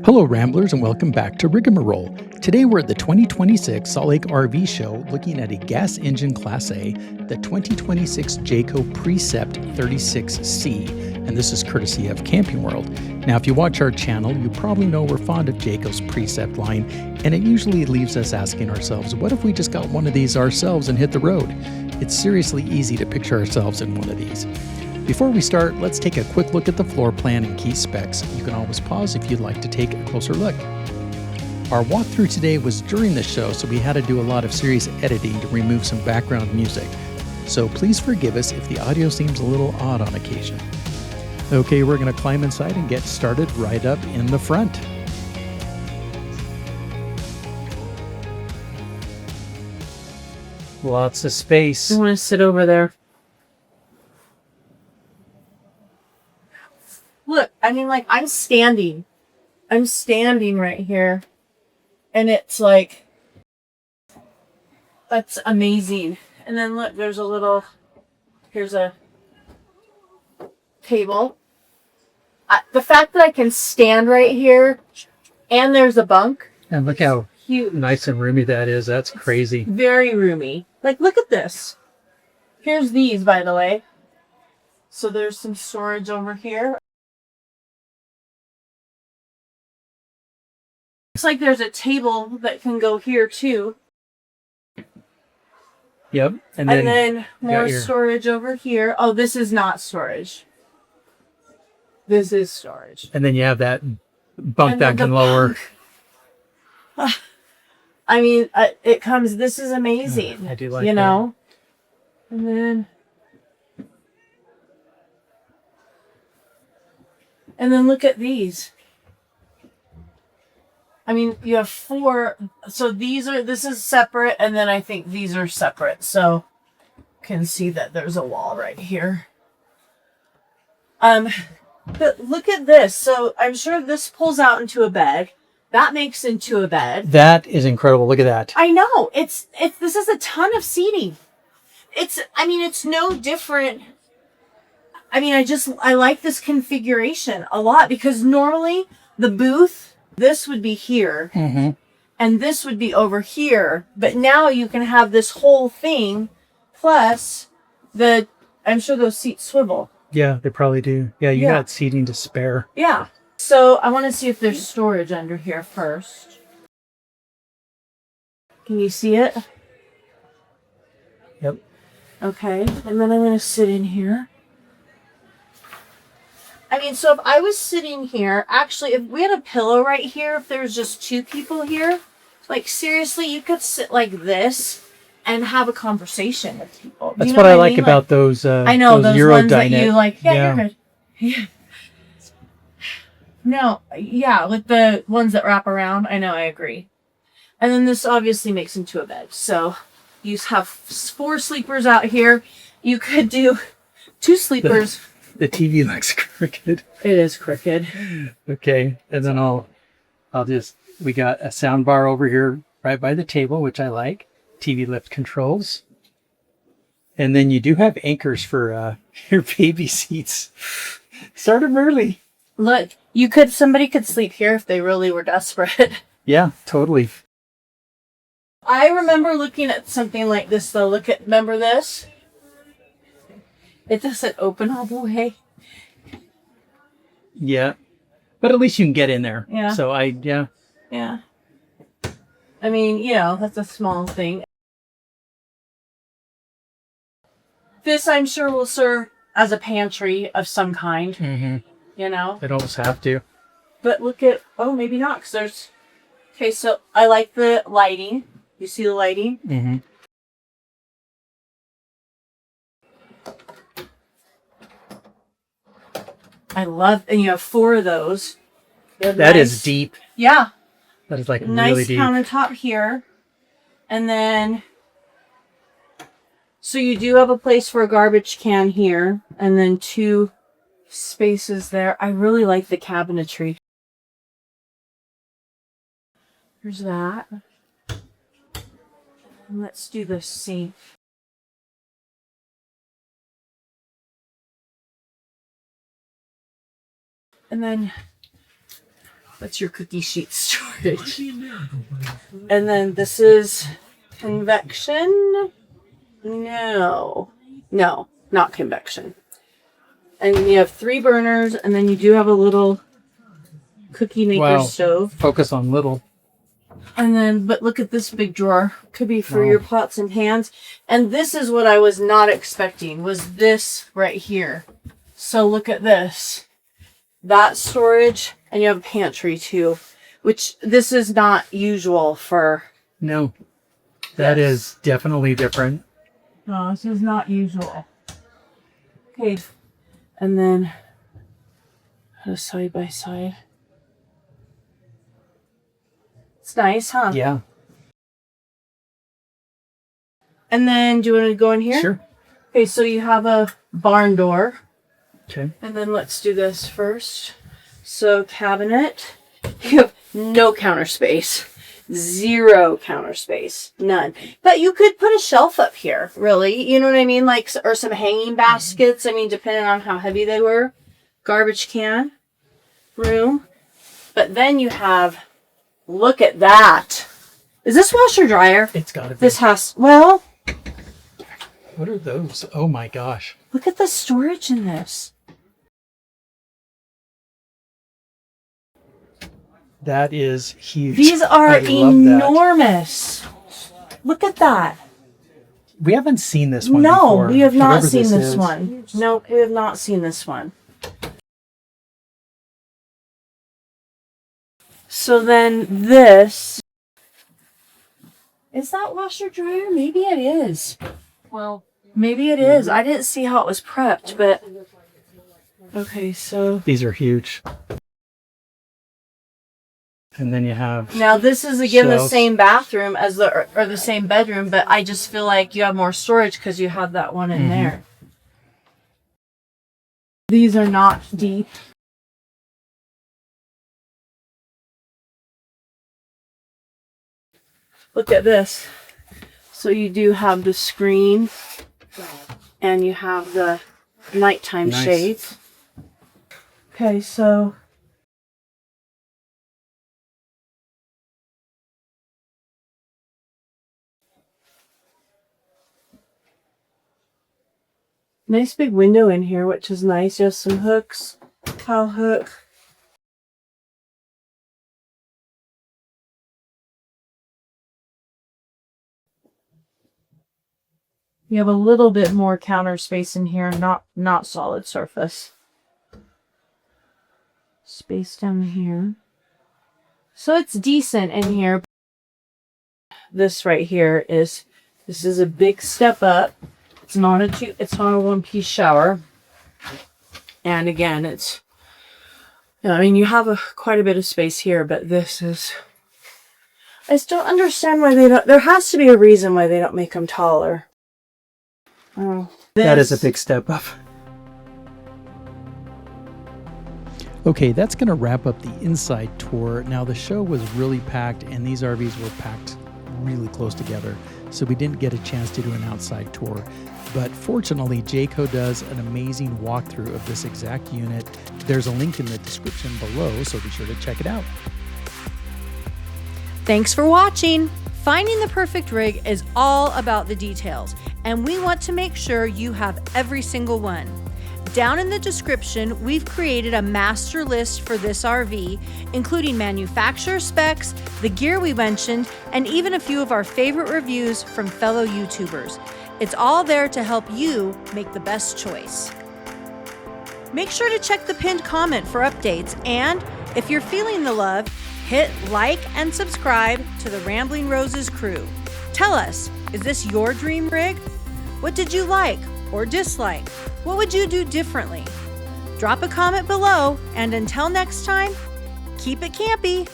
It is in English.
Hello Ramblers and welcome back to Rigmarole. Today we're at the 2026 Salt Lake RV Show looking at a gas engine Class A, the 2026 Jayco Precept 36C, and this is courtesy of Camping World. Now if you watch our channel, you probably know we're fond of Jayco's Precept line, and it usually leaves us asking ourselves, what if we just got one of these ourselves and hit the road? It's seriously easy to picture ourselves in one of these. Before we start, let's take a quick look at the floor plan and key specs. You can always pause if you'd like to take a closer look. Our walkthrough today was during the show, so we had to do a lot of serious editing to remove some background music. So please forgive us if the audio seems a little odd on occasion. Okay, we're going to climb inside and get started right up in the front. Lots of space. I want to sit over there. Look, I mean, like, I'm standing right here. And it's like, that's amazing. And then look, there's a little, here's a table. The fact that I can stand right here and there's a bunk. And look how huge. Nice and roomy that is. That's crazy. Very roomy. Like, look at this. Here's these, by the way. So there's some storage over here. Looks like there's a table that can go here too. Yep. And then more storage over here. Oh, this is not storage. This is storage. And then you have that bunk that can lower. I mean, it comes, this is amazing. I do like you know? And then look at these. I mean, you have four, so this is separate, and then I think these are separate, so you can see that there's a wall right here. But look at this. So I'm sure this pulls out into a bed. That makes into a bed. That is incredible. Look at that. I know. This is a ton of seating. I mean, it's no different. I mean, I like this configuration a lot because normally the booth, this would be here, and this would be over here. But now you can have this whole thing, plus I'm sure those seats swivel. Yeah, they probably do. Yeah, you got seating to spare. Yeah. So I want to see if there's storage under here first. Can you see it? Yep. Okay. And then I'm going to sit in here. I mean, so if I was sitting here, actually, if we had a pillow right here, if there's just two people here, like seriously, you could sit like this and have a conversation with people. That's what I like about those. I know those Euro ones that dinette. you like. Yeah, you're good. Yeah. No, yeah, with the ones that wrap around. I know, I agree. And then this obviously makes into a bed. So you have 4 sleepers out here. You could do 2 sleepers. The TV looks crooked. It is crooked. Okay, and then we got a sound bar over here right by the table, which I like. TV lift controls. And then you do have anchors for your baby seats. Start them early. Look, somebody could sleep here if they really were desperate. Yeah, totally. I remember looking at something like this though. Remember this? It doesn't open all the way. Yeah. But at least you can get in there. Yeah. So Yeah. I mean, that's a small thing. This, I'm sure, will serve as a pantry of some kind. Mm-hmm. It almost have to. But look at, maybe not, because there's, okay, so I like the lighting. You see the lighting? Mm-hmm. And you have 4 of those. That is deep. Yeah. That is like nice really deep. Countertop here. And then, so you do have a place for a garbage can here. And then 2 spaces there. I really like the cabinetry. There's that. And let's do the sink. And then That's your cookie sheet storage. And then this is convection. No, not convection. And you have 3 burners, and then you do have a little cookie maker stove. Focus on little. And then, but look at this big drawer. Could be for your pots and pans. And this is what I was not expecting, was this right here. So look at this. That storage, and you have a pantry too, which this is not usual for. No, that is definitely different. No, this is not usual. Okay. And then a side by side. It's nice, huh? Yeah. And then, do you want to go in here? Sure. Okay, so you have a barn door. Okay. And then let's do this first. So cabinet. You have no counter space. 0 counter space. None. But you could put a shelf up here, really. You know what I mean? Like, or some hanging baskets. I mean, depending on how heavy they were. Garbage can. Room. But then you have, look at that. Is this washer dryer? It's got to be. This has, well. What are those? Oh my gosh. Look at the storage in this. That is huge. These are enormous. Look at that. We haven't seen this one before. No, we have not Whatever seen this is. one. No, we have not seen this one. So then this. Is that washer dryer? Maybe it is. Well, maybe it is. I didn't see how it was prepped, but. Okay, so. These are huge. And then you have. Now this is again shelves. the same bathroom as the same bedroom, but I just feel like you have more storage because you have that one in there. These are not deep. Look at this. So you do have the screen, and you have the nighttime shades. Okay, so. Nice big window in here, which is nice. You have some hooks, cow hook. You have a little bit more counter space in here, not solid surface. Space down here. So it's decent in here. This right here is, this is a big step up. It's not a one-piece shower. And again, it's, I mean, you have quite a bit of space here, but this is, I just don't understand why they don't, there has to be a reason why they don't make them taller. Oh, that is a big step up. Okay, that's going to wrap up the inside tour. Now, the show was really packed, and these RVs were packed really close together, so we didn't get a chance to do an outside tour. But fortunately, Jayco does an amazing walkthrough of this exact unit. There's a link in the description below, so be sure to check it out. Thanks for watching. Finding the perfect rig is all about the details, and we want to make sure you have every single one. Down in the description, we've created a master list for this RV, including manufacturer specs, the gear we mentioned, and even a few of our favorite reviews from fellow YouTubers. It's all there to help you make the best choice. Make sure to check the pinned comment for updates, and if you're feeling the love, hit like and subscribe to the Rambling Roses crew. Tell us, is this your dream rig? What did you like or dislike? What would you do differently? Drop a comment below, and until next time, keep it campy.